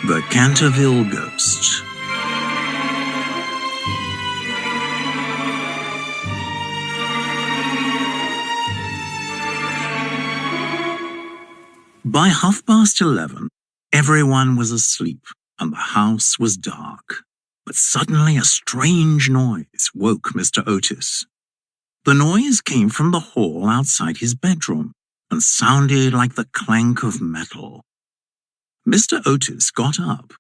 The Canterville Ghost. By 11:30, everyone was asleep and the house was dark. But suddenly a strange noise woke Mr. Otis. The noise came from the hall outside his bedroom and sounded like the clank of metal. Mr. Otis got up,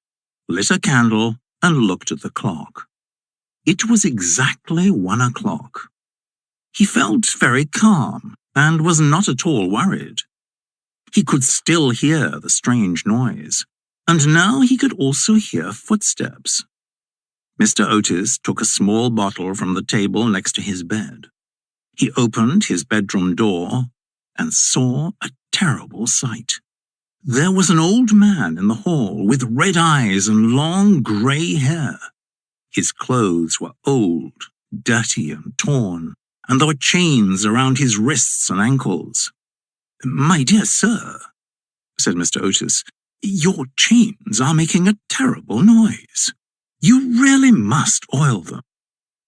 lit a candle, and looked at the clock. It was exactly 1 o'clock. He felt very calm and was not at all worried. He could still hear the strange noise, and now he could also hear footsteps. Mr. Otis took a small bottle from the table next to his bed. He opened his bedroom door and saw a terrible sight. There was an old man in the hall with red eyes and long grey hair. His clothes were old, dirty and torn, and there were chains around his wrists and ankles. "My dear sir," said Mr. Otis, "your chains are making a terrible noise. You really must oil them."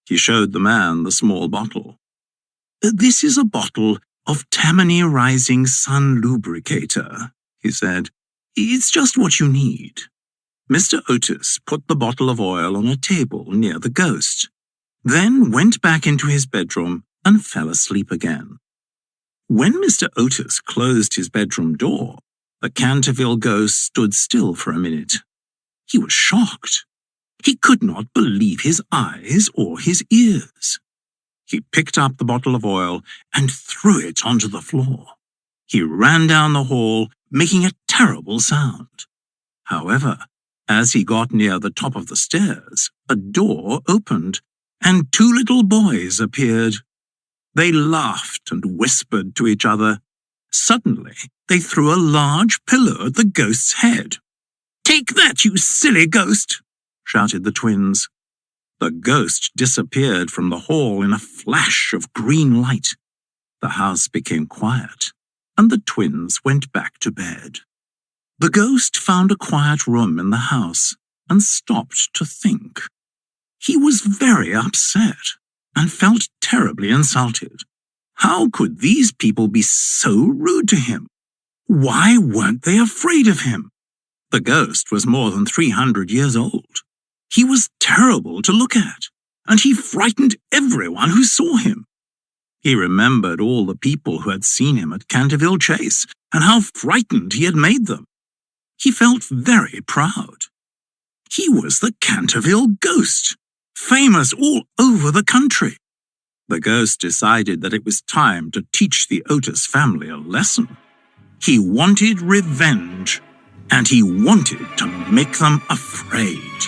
He showed the man the small bottle. "This is a bottle of Tammany Rising Sun Lubricator," he said. "It's just what you need." Mr. Otis put the bottle of oil on a table near the ghost, then went back into his bedroom and fell asleep again. When Mr. Otis closed his bedroom door, the Canterville ghost stood still for a minute. He was shocked. He could not believe his eyes or his ears. He picked up the bottle of oil and threw it onto the floor. He ran down the hall, making a terrible sound. However, as he got near the top of the stairs, a door opened, and 2 little boys appeared. They laughed and whispered to each other. Suddenly, they threw a large pillow at the ghost's head. "Take that, you silly ghost!" shouted the twins. The ghost disappeared from the hall in a flash of green light. The house became quiet, and the twins went back to bed. The ghost found a quiet room in the house and stopped to think. He was very upset and felt terribly insulted. How could these people be so rude to him? Why weren't they afraid of him? The ghost was more than 300 years old. He was terrible to look at, and he frightened everyone who saw him. He remembered all the people who had seen him at Canterville Chase and how frightened he had made them. He felt very proud. He was the Canterville Ghost, famous all over the country. The ghost decided that it was time to teach the Otis family a lesson. He wanted revenge, and he wanted to make them afraid.